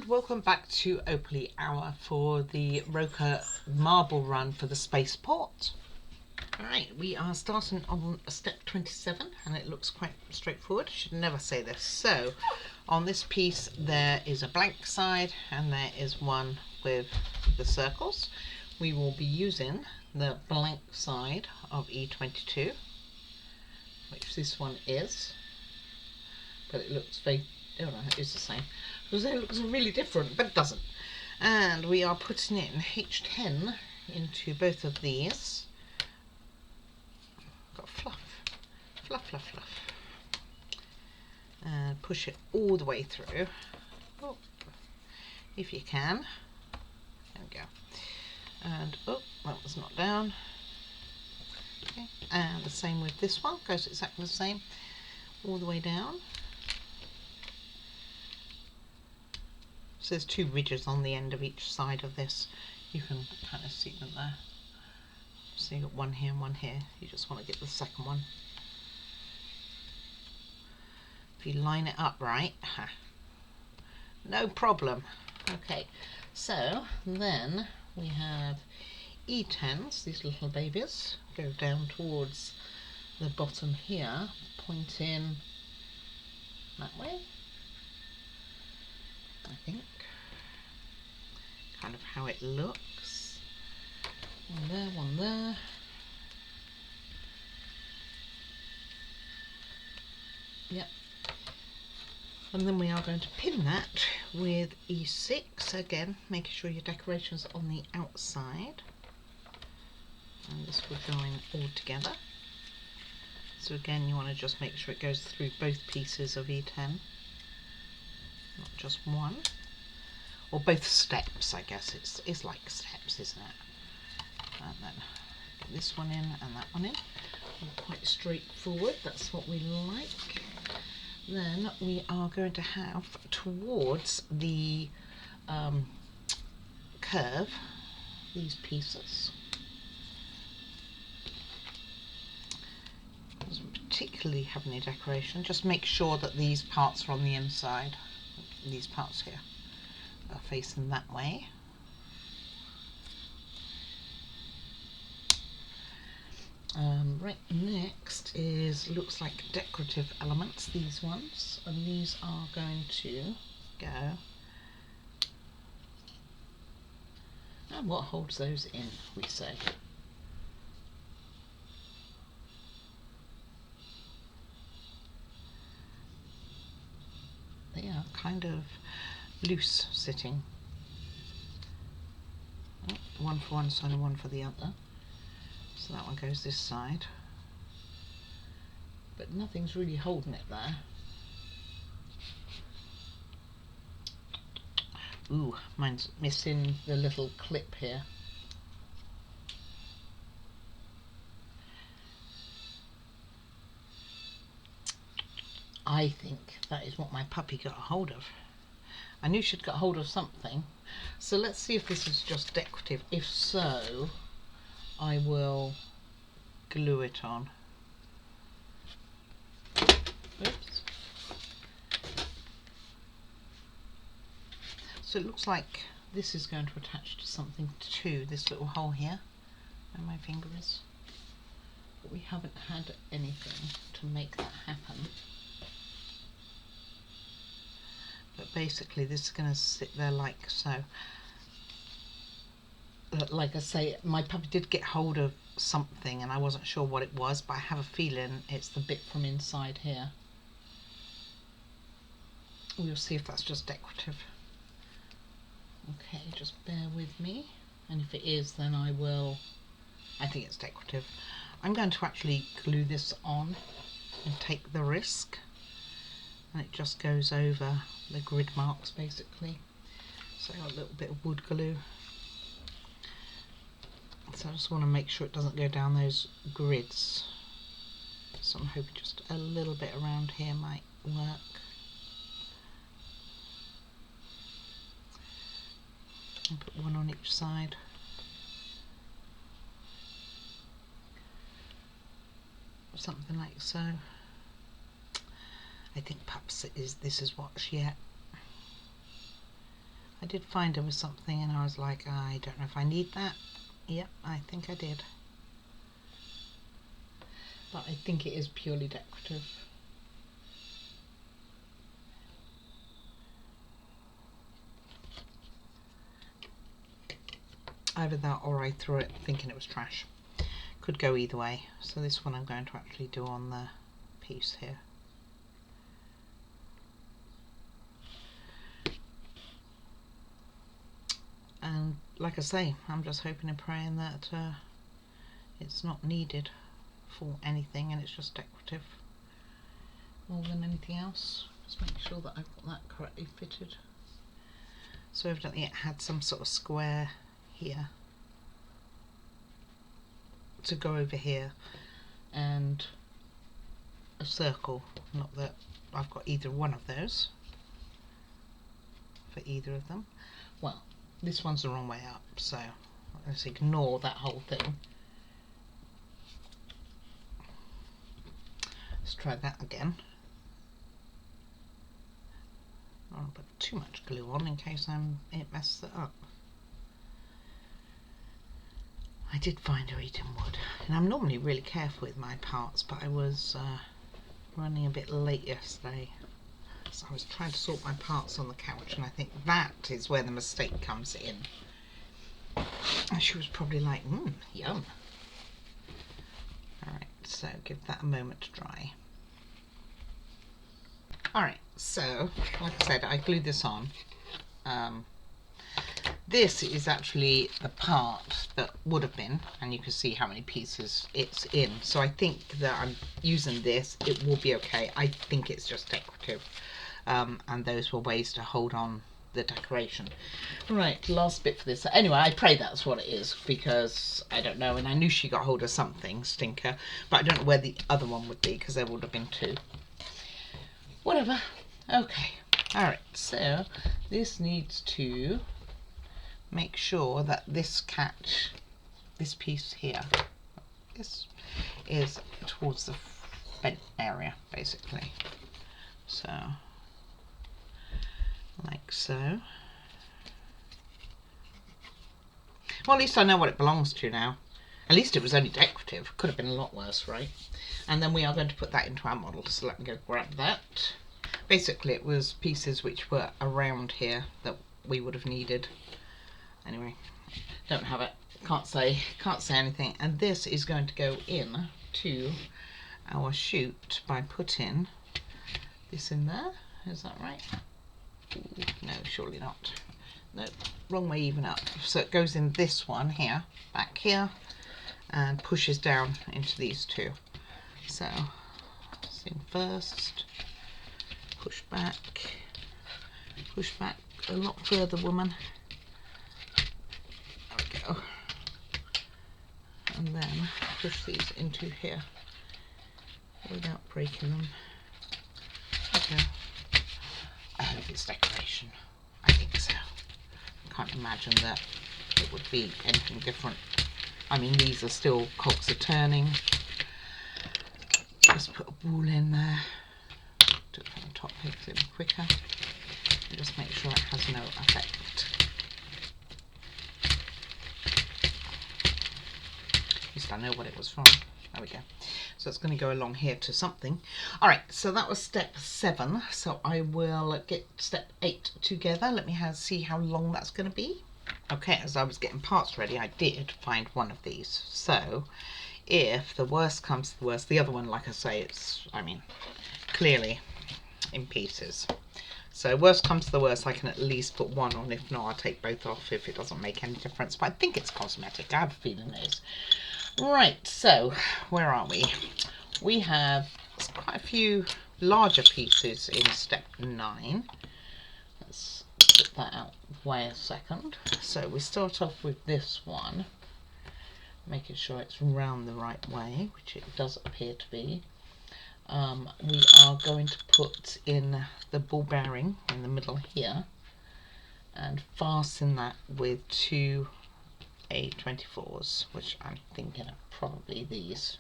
And welcome back to Opally Hour for the Rokr marble run for the Spaceport. Alright, we are starting on step 27 and it looks quite straightforward. Should never say this. So on this piece there is a blank side and there is one with the circles. We will be using the blank side of E22, which this one is, but it looks very, oh no, it is the same. Because it looks really different, but it doesn't. And we are putting in H10 into both of these. Got fluff, fluff, fluff, fluff. And push it all the way through. Oh, if you can. There we go. And oh, that was not down. Okay. And the same with this one, goes exactly the same, all the way down. So there's two ridges on the end of each side of this. You can kind of see them there. So you've got one here and one here. You just want to get the second one. If you line it up right, no problem. Okay, so then we have E10s, these little babies, go down towards the bottom here, pointing that way, I think. Kind of how it looks. One there, one there. Yep. And then we are going to pin that with E6, again, making sure your decoration's on the outside. And this will join all together. So again, you want to just make sure it goes through both pieces of E10, not just one. Or both steps, I guess. It's like steps, isn't it? And then get this one in and that one in. Quite straightforward, that's what we like. Then we are going to have towards the curve these pieces. Doesn't particularly have any decoration, just make sure that these parts are on the inside. These parts here are facing that way. Right, next is, looks like decorative elements, these ones, and these are going to go, and what holds those in, we say. They are kind of loose sitting. Oh, one for one side and one for the other. So that one goes this side. But nothing's really holding it there. Ooh, mine's missing the little clip here. I think that is what my puppy got a hold of. I knew she'd got hold of something. So let's see if this is just decorative. If so, I will glue it on. Oops. So it looks like this is going to attach to something too, this little hole here where my finger is. But we haven't had anything to make that happen. But basically this is going to sit there like so. Like I say, my puppy did get hold of something and I wasn't sure what it was, but I have a feeling it's the bit from inside here. We'll see if that's just decorative. Okay, just bear with me, and if it is, then I think it's decorative. I'm going to actually glue this on and take the risk, and it just goes over the grid marks basically. So I got a little bit of wood glue. So I just want to make sure it doesn't go down those grids. So I'm hoping just a little bit around here might work. And put one on each side. Something like so. I think perhaps this is what she ate. did find her with something and I was like, I don't know if I need that. Yep, I think I did. But I think it is purely decorative. Either that or I threw it thinking it was trash. Could go either way. So this one I'm going to actually do on the piece here. And like I say, I'm just hoping and praying that it's not needed for anything and it's just decorative more than anything else. Just make sure that I've got that correctly fitted. So evidently it had some sort of square here to go over here and a circle. Not that I've got either one of those for either of them. Well, this one's the wrong way up, so let's ignore that whole thing. Let's try that again. I don't put too much glue on in case it messes it up. I did find her eating wood, and I'm normally really careful with my parts, but I was running a bit late yesterday, so I was trying to sort my parts on the couch, and I think that is where the mistake comes in. And she was probably like, yum. Alright, so give that a moment to dry. Alright, so like I said, I glued this on. This is actually the part that would have been, and you can see how many pieces it's in. So I think that I'm using this, it will be okay. I think it's just decorative. And those were ways to hold on the decoration. Right, last bit for this. Anyway, I pray that's what it is, because I don't know, and I knew she got hold of something, stinker, but I don't know where the other one would be, because there would have been two. Whatever. Okay. Alright, so this needs to make sure that this piece here, this is towards the bent area, basically. So, like so. Well, at least I know what it belongs to now. At least it was only decorative. Could have been a lot worse, right? And then we are going to put that into our model, so let me go grab that. Basically, it was pieces which were around here that we would have needed. Anyway, don't have it. Can't say anything. And this is going to go in to our chute by putting this in there. Is that right? Ooh, no, surely not. No, wrong way even up. So it goes in this one here, back here, and pushes down into these two. So, in first, push back a lot further, woman. There we go. And then push these into here without breaking them. Okay. I hope it's decoration. I think so. I can't imagine that it would be anything different. I mean, these are still cogs are turning. Just put a ball in there. Do it from the top here because it'll be quicker. And just make sure it has no effect. At least I know what it was from. There we go. So it's going to go along here to something. Alright, so that was step 7. So I will get step 8 together. Let me see how long that's going to be. Okay, as I was getting parts ready, I did find one of these. So if the worst comes to the worst, the other one, like I say, it's, I mean, clearly in pieces. So worst comes to the worst, I can at least put one on. If not, I'll take both off if it doesn't make any difference. But I think it's cosmetic. I have a feeling it is. Right, so where are we? We have quite a few larger pieces in step 9. Let's put that out way a second. So we start off with this one, making sure it's round the right way, which it does appear to be. We are going to put in the ball bearing in the middle here and fasten that with 2 A24s, which I'm thinking are probably these.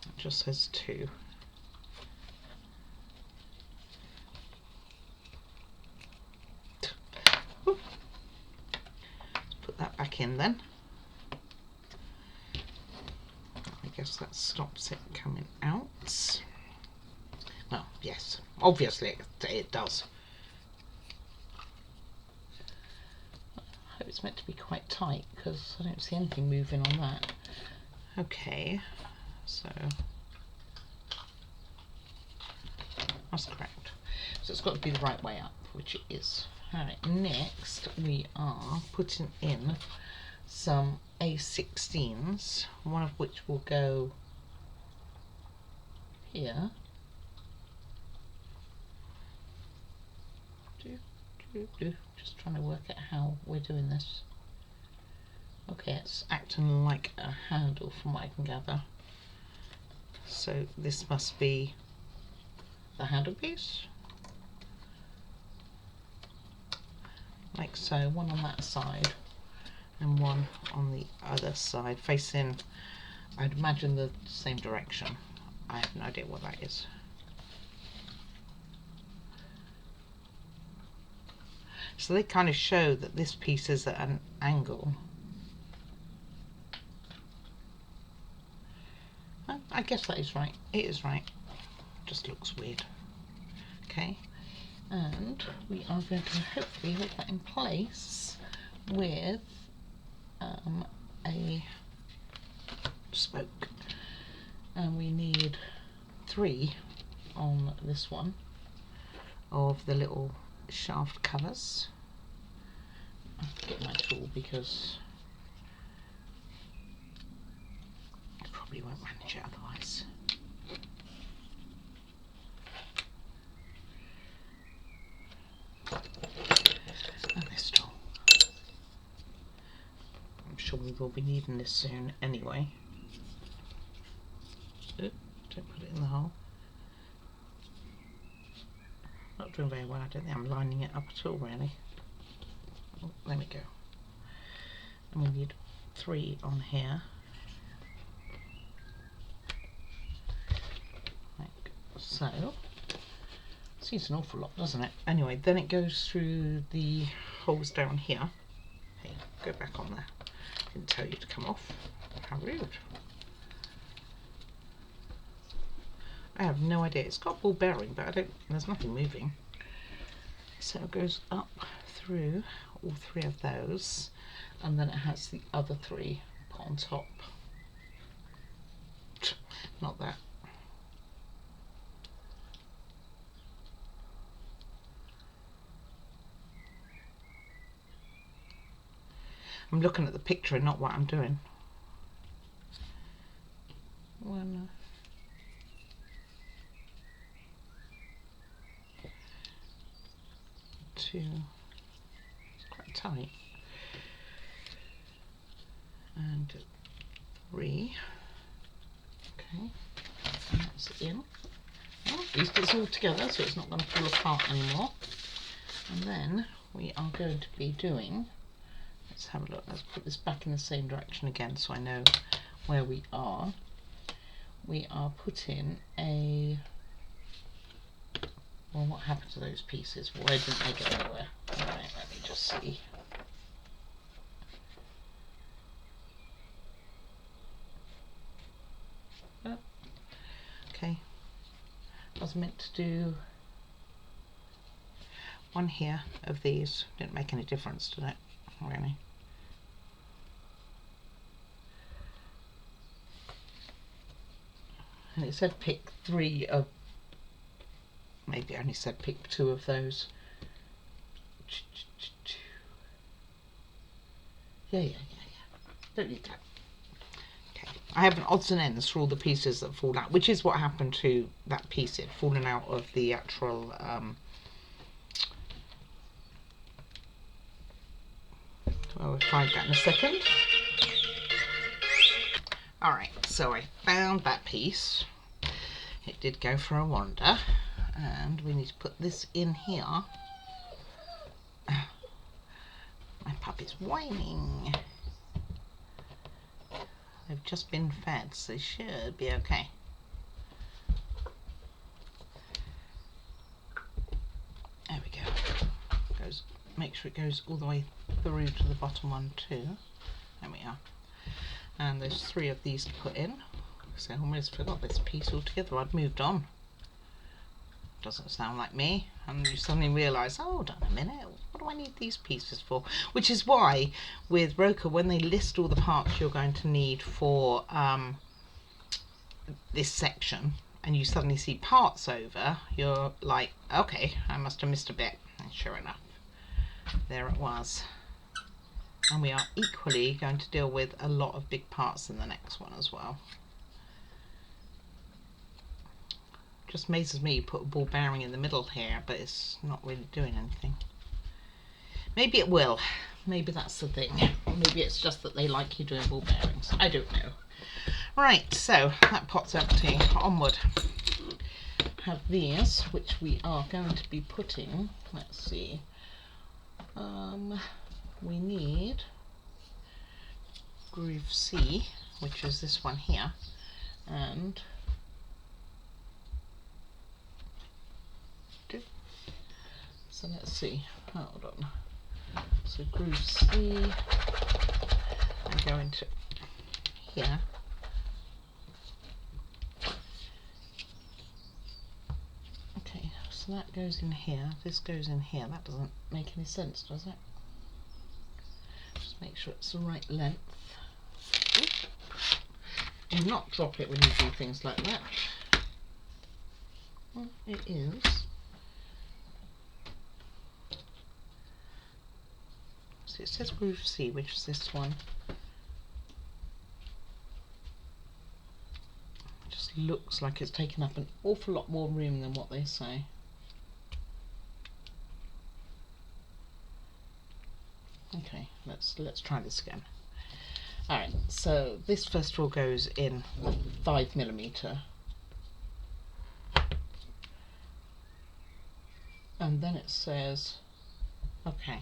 It just says 2. back in then. I guess that stops it coming out. Well, yes, obviously it does. I hope it's meant to be quite tight because I don't see anything moving on that. Okay, so that's correct. So it's got to be the right way up, which it is. Alright, next we are putting in some A16s, one of which will go here. Just trying to work out how we're doing this. Okay, it's acting like a handle from what I can gather. So this must be the handle piece. Like so, one on that side and one on the other side, facing, I'd imagine, the same direction. I have no idea what that is. So they kind of show that this piece is at an angle. I guess that is right. It is right. Just looks weird. Okay. And we are going to hopefully hold that in place with a spoke. And we need 3 on this one of the little shaft covers. I'll get my tool because I probably won't manage it otherwise. And this tool. I'm sure we will be needing this soon anyway. Don't put it in the hole. Not doing very well. I don't think I'm lining it up at all, really. Oh, there we go. And we need 3 on here. Like so. Seems an awful lot, doesn't it? Anyway, then it goes through the holes down here. Hey, go back on there. Didn't tell you to come off. How rude. I have no idea. It's got a ball bearing, but there's nothing moving. So it goes up through all 3 of those, and then it has the other 3 put on top. Not that. I'm looking at the picture and not what I'm doing. 1, 2, it's quite tight, and 3. Okay, and that's in. Well, at least it's all together, so it's not going to fall apart anymore. And then we are going to be doing, let's have a look, let's put this back in the same direction again so I know where we are. We are putting a, well, what happened to those pieces? Why didn't they go anywhere? Alright, let me just see. Oh, okay, I was meant to do one here of these. Didn't make any difference to that, really. And it said pick 3 of, maybe I only said pick 2 of those. Yeah. Don't need that. Okay. I have an odds and ends for all the pieces that fall out, which is what happened to that piece. It fallen out of the actual we'll find that in a second. Alright, so I found that piece. It did go for a wander, and we need to put this in here. My puppy's whining. They've just been fed, so they should be okay. There we go. Make sure it goes all the way through to the bottom one too. There we are. And there's 3 of these to put in. So I almost forgot this piece altogether. I'd moved on. Doesn't sound like me. And you suddenly realise, oh, hold on a minute, what do I need these pieces for? Which is why with Rokr, when they list all the parts you're going to need for this section, and you suddenly see parts over, you're like, okay, I must have missed a bit. And sure enough, there it was. And we are equally going to deal with a lot of big parts in the next one as well. Just amazes me, you put a ball bearing in the middle here, but it's not really doing anything. Maybe it will. Maybe that's the thing. Or maybe it's just that they like you doing ball bearings. I don't know. Right, so that pot's empty. Onward. Have these, which we are going to be putting, let's see, we need groove C, which is this one here, and so let's see, hold on, so groove C, I'm going to here, okay, so that goes in here, this goes in here. That doesn't make any sense, does it? Just make sure it's the right length. Oops. Do not drop it when you do things like that. Well, it is. So it says groove C, which is this one. It just looks like it's taken up an awful lot more room than what they say. Okay, let's try this again. Alright, so this first of all goes in 5mm. And then it says, okay,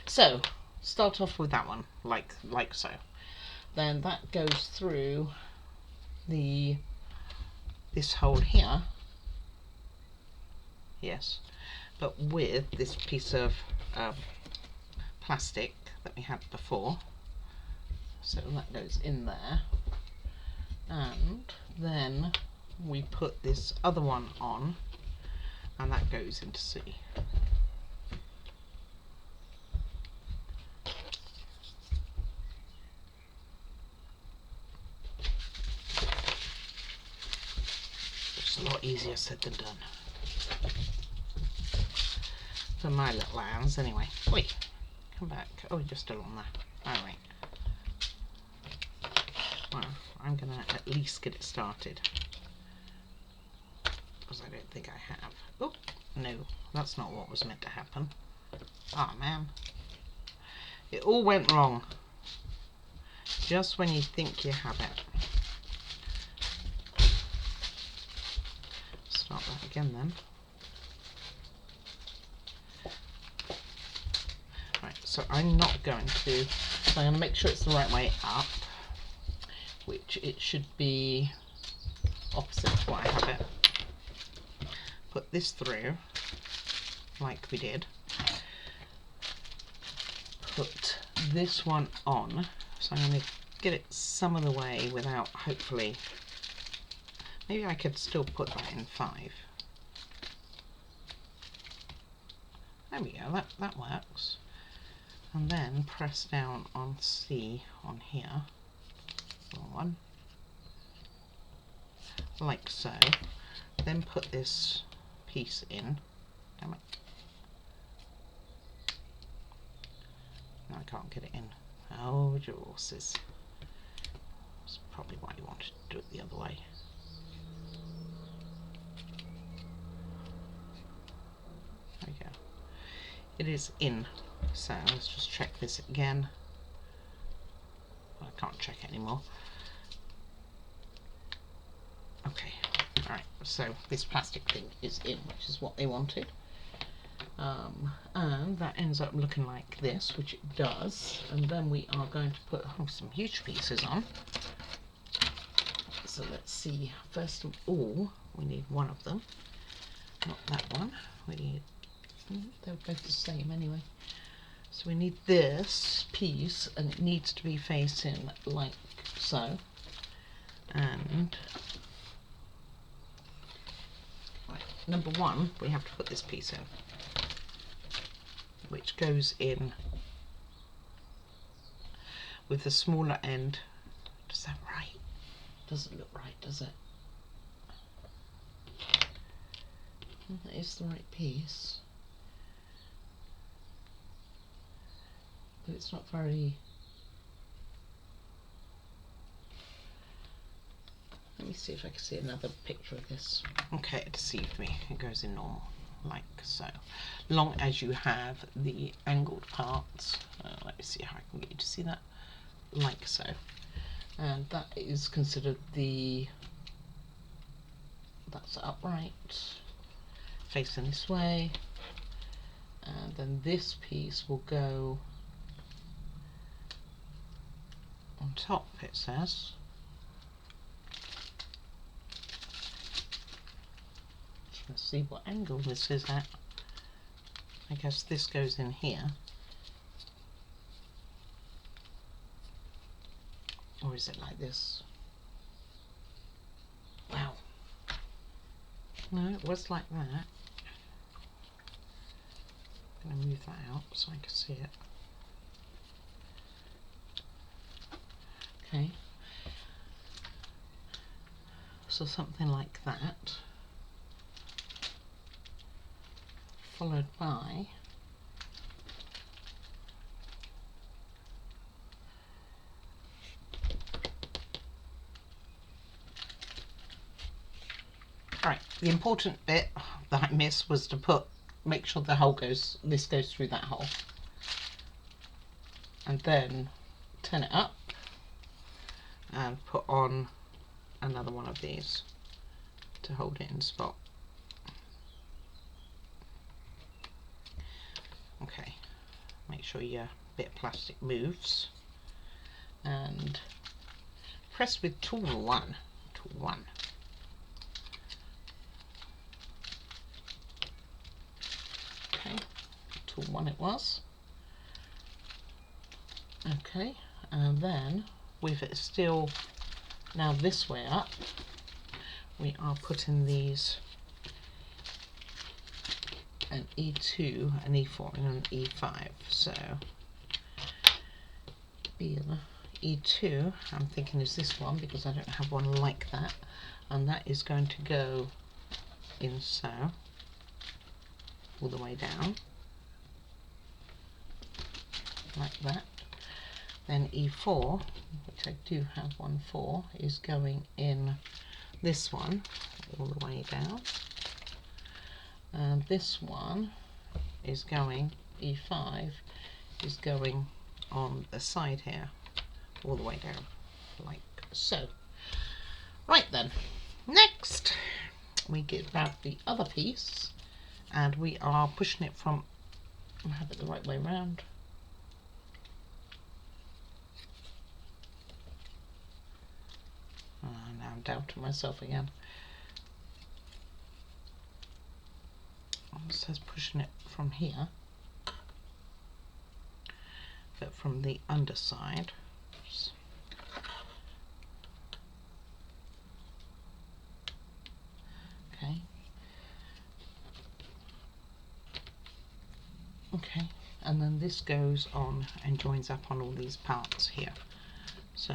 so start off with that one, like so. Then that goes through this hole here, yes, but with this piece of plastic that we had before. So that goes in there, and then we put this other one on, and that goes into C. It's a lot easier said than done. For my little hands, anyway. Oi, come back. Oh, you're still on there. Alright. Well, I'm going to at least get it started. Because I don't think I have. Oh, no, that's not what was meant to happen. Oh, man. It all went wrong. Just when you think you have it. Start that again then. Right, so I'm not going to, so I'm going to make sure it's the right way up, which it should be opposite to what I have it. Put this through, like we did. Put this one on, so I'm going to get it some of the way without, hopefully, maybe I could still put that in 5. There we go, that works. And then press down on C on here, one, like so. Then put this piece in. Damn it. No, I can't get it in. Oh, horses. That's probably why you wanted to do it the other way. There we go. It is in. So let's just check this again. Well, I can't check it anymore. Okay, alright, so this plastic thing is in, which is what they wanted. And that ends up looking like this, which it does. And then we are going to put some huge pieces on. So let's see, first of all, we need one of them. Not that one. We need, they're both the same anyway. So we need this piece, and it needs to be facing like so. And right, number one, we have to put this piece in, which goes in with the smaller end. Does that right? Doesn't look right, does it? That is the right piece. But it's not very... Let me see if I can see another picture of this. Okay, it deceived me. It goes in normal, like so. Long as you have the angled parts. Let me see how I can get you to see that. Like so. And that is considered the... That's upright, facing this way. And then this piece will go on top, it says. Let's see what angle this is at. I guess this goes in here. Or is it like this? Wow. No, it was like that. I'm going to move that out so I can see it. Okay. So something like that. Followed by right, the important bit that I missed was to make sure the hole this goes through that hole, and then turn it up and put on another one of these to hold it in spot. Okay, make sure your bit of plastic moves, and press with tool 1. Tool 1. Okay, tool 1 it was. Okay, and then with it still now this way up, we are putting these an E2, an E4 and an E5. So E2, I'm thinking is this one because I don't have one like that, and that is going to go in so, all the way down, like that. Then E4, which I do have one for, is going in this one, all the way down. And this one is going, E5 is going on the side here, all the way down, like so. Right then, next we grab the other piece and we are pushing it from, I have it the right way round. Now I'm doubting myself again. It says pushing it from here, but from the underside. Okay. Okay, and then this goes on and joins up on all these parts here. So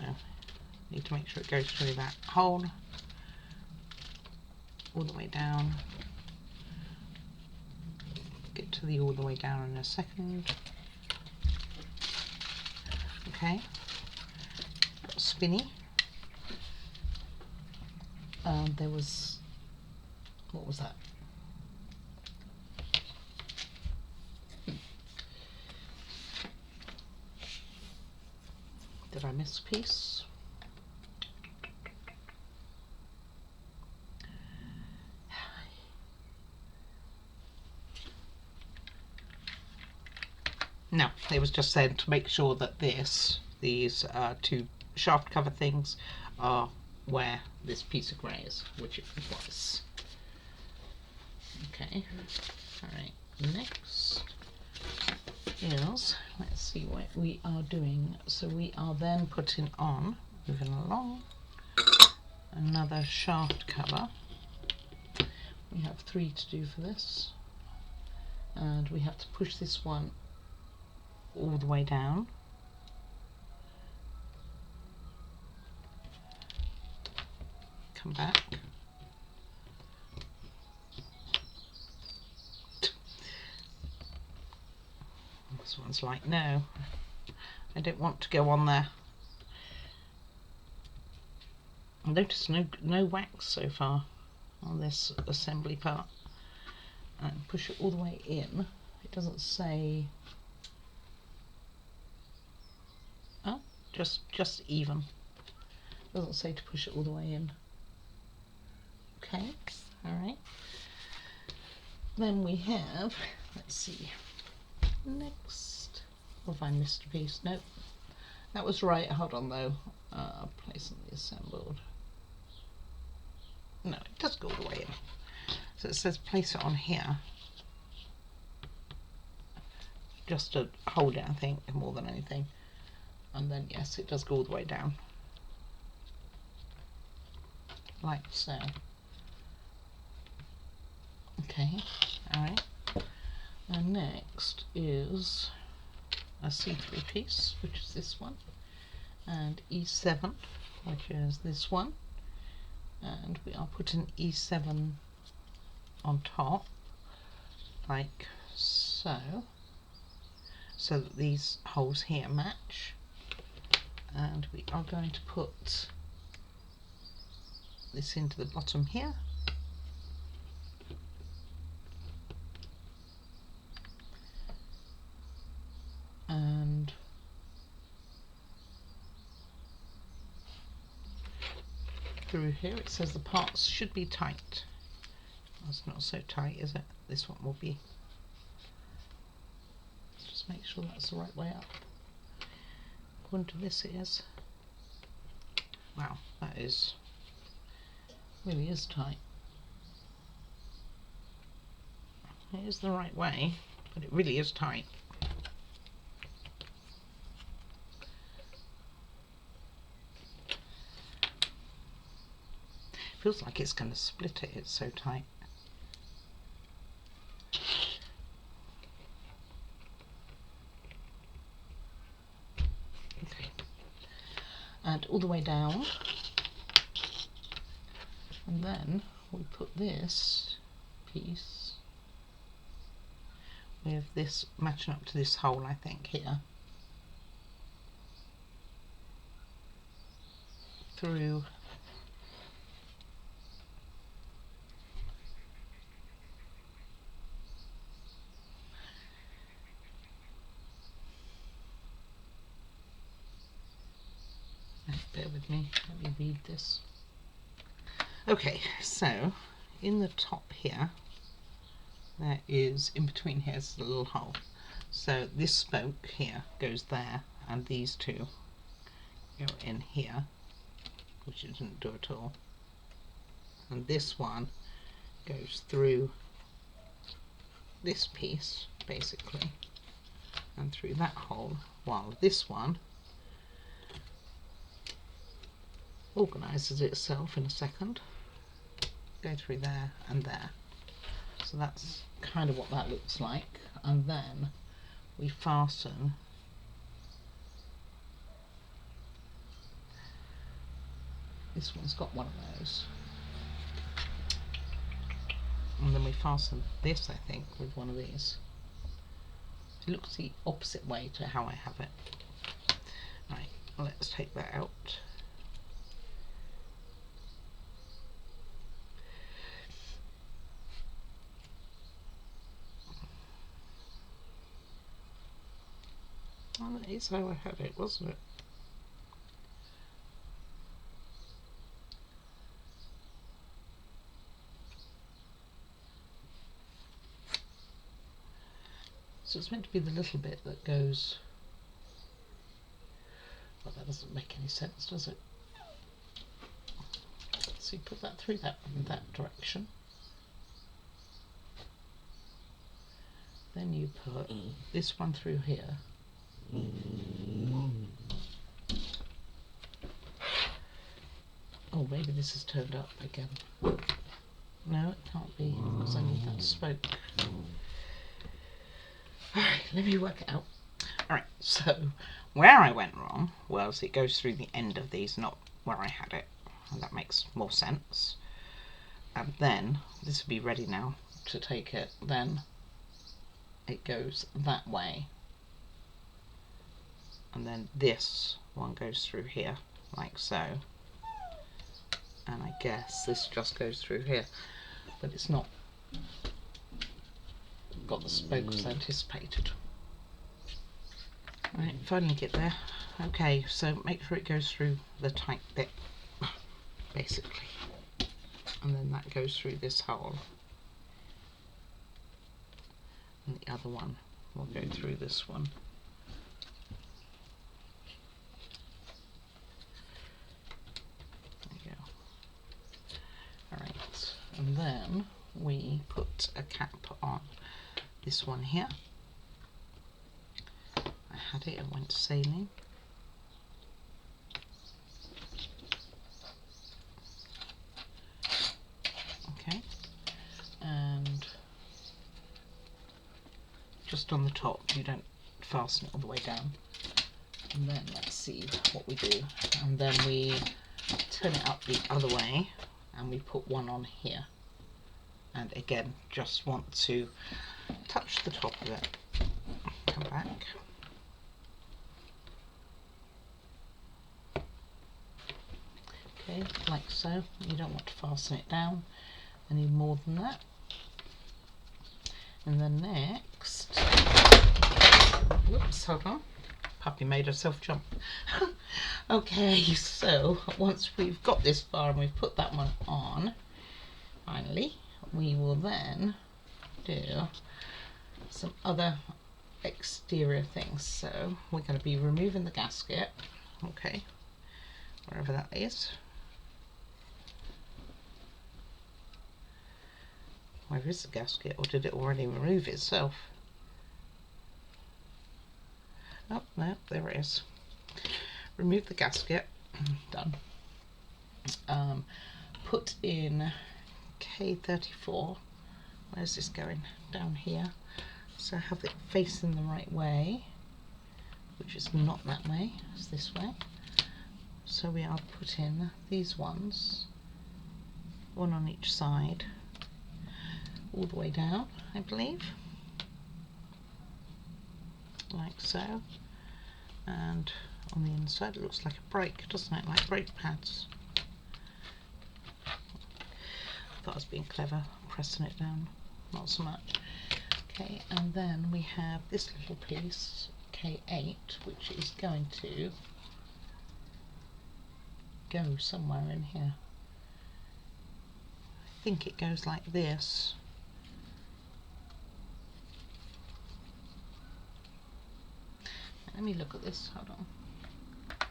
need to make sure it goes through that hole all the way down. Get to the all the way down in a second. Okay, spinny. There was, what was that? Did I miss a piece? No, it was just said to make sure that these two shaft cover things are where this piece of grey is, which it was. Okay, alright, next is, see what we are doing. So we are then putting on, moving along, another shaft cover. We have 3 to do for this, and we have to push this one all the way down. Come back. This one's like, no, I don't want to go on there. I noticed no wax so far on this assembly part. And push it all the way in. It doesn't say, oh, just even. It doesn't say to push it all the way in. Okay, all right. Then we have, let's see, next, have I missed a piece? Nope, that was right. Hold on though. Place on the assembled. No, it does go all the way in. So it says place it on here, just to hold it, I think, more than anything. And then yes, it does go all the way down, like so. Okay, alright. And next is a C3 piece, which is this one, and E7, which is this one. And we are putting E7 on top, like so, so that these holes here match. And we are going to put this into the bottom here. And through here it says the parts should be tight. That's not so tight, is it? This one will be. Let's just make sure that's the right way up. According to this it is. Wow, that is really is tight. It is the right way, but it really is tight. Feels like it's going to split it, it's so tight. Okay. And all the way down. And then we put this piece with this matching up to this hole, I think, here. Through bear with me, let me read this. Okay, so in the top here, there is, in between here is a little hole. So this spoke here goes there, and these two go in here, which it didn't do at all. And this one goes through this piece, basically, and through that hole, while this one organises itself in a second, go through there and there. So that's kind of what that looks like. And then we fasten this one's got one of those, and then we fasten this, I think, with one of these. It looks the opposite way to how I have it. Right, let's take that out. Oh, that is how I had it, wasn't it? So it's meant to be the little bit that goes. Well, that doesn't make any sense, does it? So you put that through that in that direction. Then you put this one through here. Oh, maybe this is turned up again. No, it can't be, because I need that spoke. Alright, let me work it out. Alright, so where I went wrong was it goes through the end of these, not where I had it. And that makes more sense. And then, this will be ready now to take it. Then it goes that way. And then this one goes through here, like so. And I guess this just goes through here. But it's not got the spokes anticipated. Right, finally get there. Okay, so make sure it goes through the tight bit, basically. And then that goes through this hole. And the other one will go through this one. There you go. Alright, and then we put a cap on this one here. I had it, it went sailing. Okay, and just on the top, you don't fasten it all the way down. And then let's see what we do. And then we turn it up the other way and we put one on here. And again, just want to touch the top of it. Come back. Okay, like so. You don't want to fasten it down any more than that. And then next, whoops, hold on. Puppy made herself jump. Okay, so once we've got this far and we've put that one on, finally, we will then do some other exterior things. So we're going to be removing the gasket, okay, wherever that is. Where is the gasket, or did it already remove itself? Oh, no, there it is. Remove the gasket. Done. Put in K34. Where's this going? Down here. So have it facing the right way, which is not that way, it's this way. So we are putting these ones, one on each side, all the way down, I believe, like so. And on the inside it looks like a brake, doesn't it? Like brake pads. Thought I was being clever, pressing it down, not so much. Okay, and then we have this little piece, K8, which is going to go somewhere in here. I think it goes like this. Let me look at this, hold on.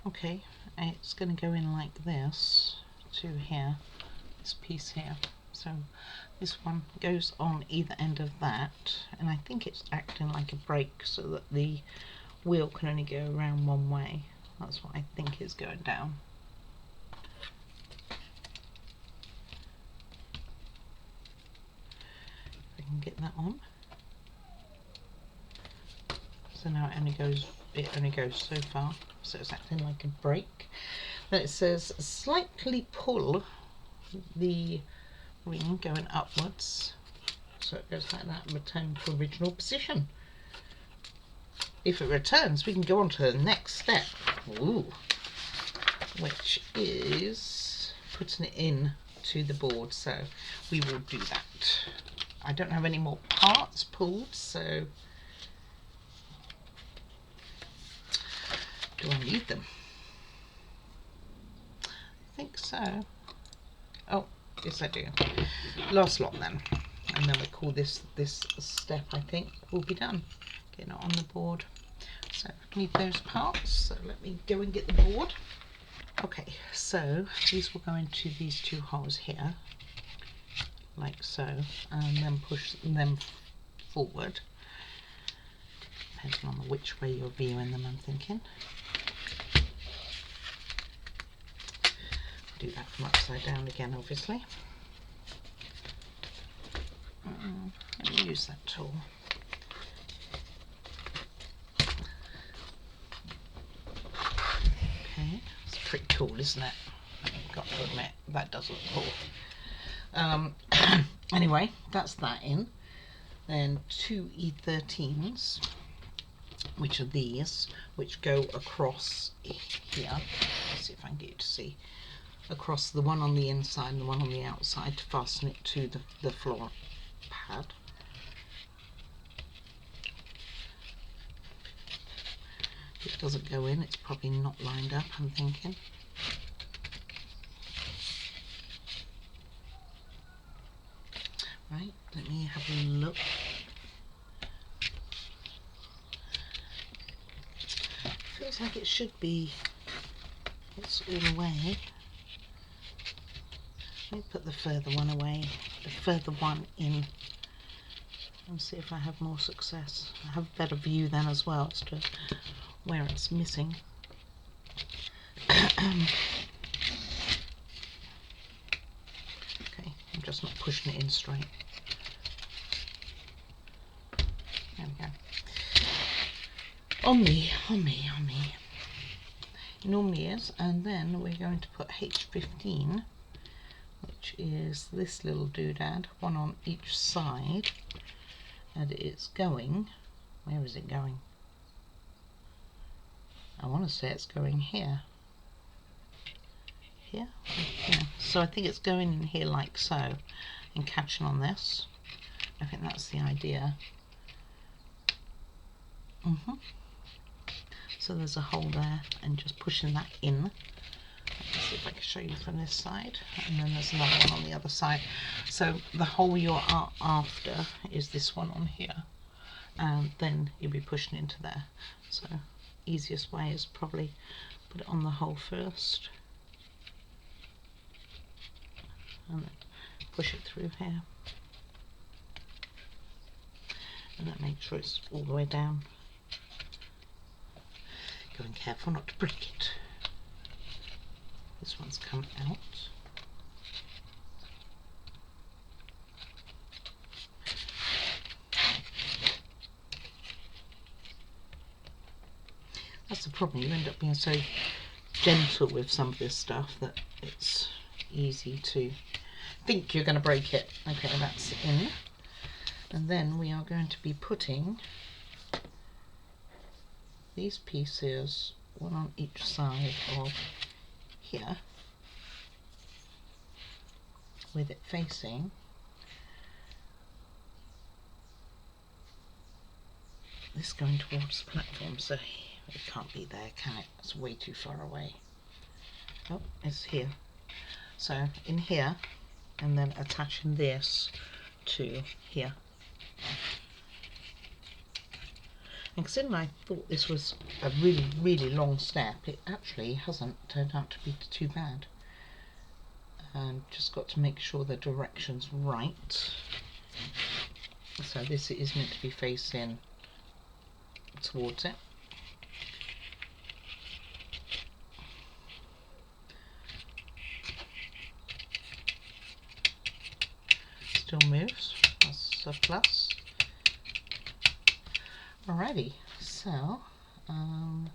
Okay, it's going to go in like this to here, this piece here. So this one goes on either end of that, and I think it's acting like a brake so that the wheel can only go around one way. That's what I think is going down. If I can get that on. So now it only goes so far, so it's acting like a brake. Then it says slightly pull the ring going upwards, so it goes like that and return to original position. If it returns, we can go on to the next step, which is putting it in to the board. So we will do that. I don't have any more parts pulled, so do I need them? I think so. Oh, yes I do. Last lot then, and then we call this step, I think, will be done. Getting it on the board. So I need those parts, so let me go and get the board. Okay, so these will go into these two holes here, like so, and then push them forward. depending on which way you're viewing them, I'm thinking. Do that from upside down again, obviously. Let me use that tool. Okay, it's pretty cool, isn't it? I've got to admit, that does look cool. Anyway, that's that in. Then 2 E13s, which are these, which go across here. Let's see if I can get you to see. Across the one on the inside and the one on the outside to fasten it to the floor pad. If it doesn't go in, it's probably not lined up, I'm thinking. Right, let me have a look. Feels like it should be. It's all away. Let me put the further one away, the further one in, and see if I have more success. I have a better view then as well as to where it's missing. Okay, I'm just not pushing it in straight. There we go. On me. It normally is, and then we're going to put H15, which is this little doodad, one on each side, and it's going, where is it going? I want to say it's going here. Here? Yeah. So I think it's going in here like so, and catching on this. I think that's the idea. So there's a hole there, and just pushing that in. Let's see if I can show you from this side, and then there's another one on the other side. So the hole you're after is this one on here, and then you'll be pushing into there. So easiest way is probably put it on the hole first, and then push it through here, and that makes sure it's all the way down. Going careful not to break it. This one's come out. That's the problem, you end up being so gentle with some of this stuff that it's easy to think you're going to break it. Okay, that's in. And then we are going to be putting these pieces, one on each side of here, with it facing this, going towards the platform, so it can't be there, can it? It's way too far away. Oh, it's here. So in here, and then attaching this to here. And considering I thought this was a really, really long step, it actually hasn't turned out to be too bad. And just got to make sure the direction's right. So this is meant to be facing towards it. Still moves, that's a plus. Alrighty, so and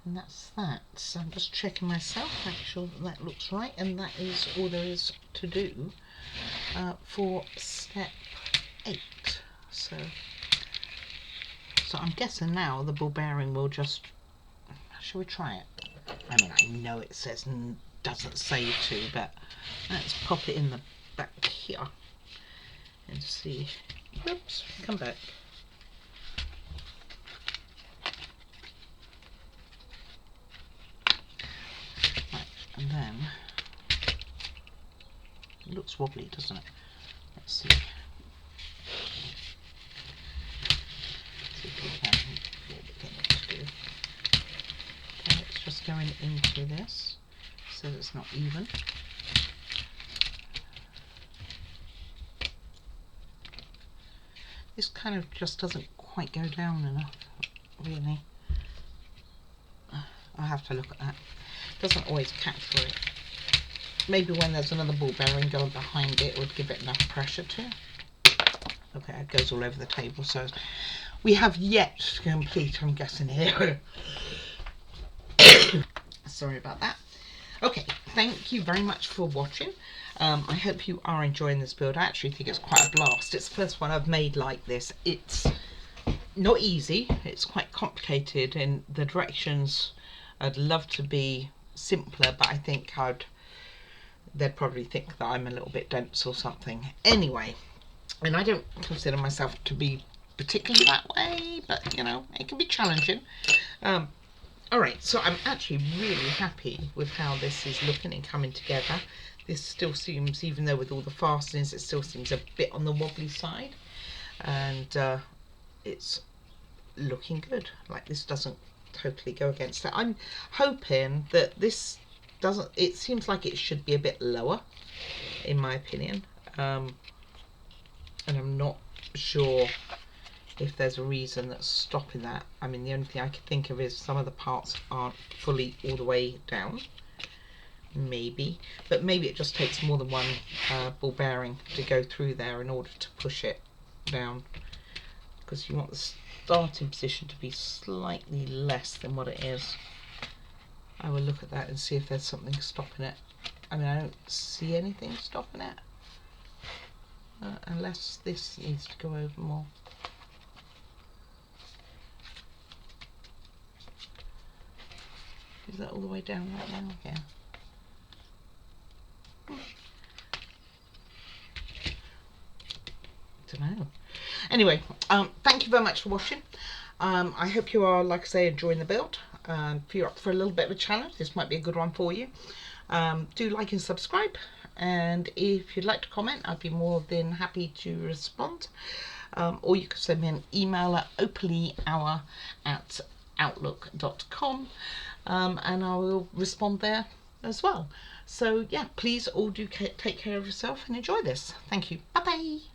that's that. So I'm just checking myself, make sure that looks right, and that is all there is to do for step 8. So I'm guessing now the ball bearing will just, shall we try it? I mean, I know it says doesn't say to, but let's pop it in the back here and see. Oops, come back. And then it looks wobbly, doesn't it? Let's see. See if we can get it to do. Okay, it's just going into this so it's not even. This kind of just doesn't quite go down enough. really. I'll have to look at that. Doesn't always capture it. Maybe when there's another ball bearing going behind it, it would give it enough pressure to. Okay, it goes all over the table, so we have yet to complete, I'm guessing, here. Sorry about that. Okay, thank you very much for watching. I hope you are enjoying this build. I actually think it's quite a blast. It's the first one I've made like this. It's not easy. It's quite complicated in the directions. I'd love to be simpler, but I think they'd probably think that I'm a little bit dense or something. Anyway, and I don't consider myself to be particularly that way, but you know, it can be challenging. Alright, so I'm actually really happy with how this is looking and coming together. This still seems, even though with all the fastenings, it still seems a bit on the wobbly side. And it's looking good. Like, this doesn't totally go against it. I'm hoping that this doesn't, it seems like it should be a bit lower, in my opinion. And I'm not sure if there's a reason that's stopping that. I mean, the only thing I can think of is some of the parts aren't fully all the way down. Maybe. But maybe it just takes more than one ball bearing to go through there in order to push it down. Because you want the starting position to be slightly less than what it is. I will look at that and see if there's something stopping it. I mean, I don't see anything stopping it. Unless this needs to go over more. Is that all the way down right now? Yeah. Don't know. Anyway, thank you very much for watching. I hope you are, like I say, enjoying the build. If you're up for a little bit of a challenge, this might be a good one for you. Do like and subscribe. And if you'd like to comment, I'd be more than happy to respond. Or you could send me an email at opallyhour@outlook.com. And I will respond there as well. So yeah, please all do take care of yourself and enjoy this. Thank you. Bye bye.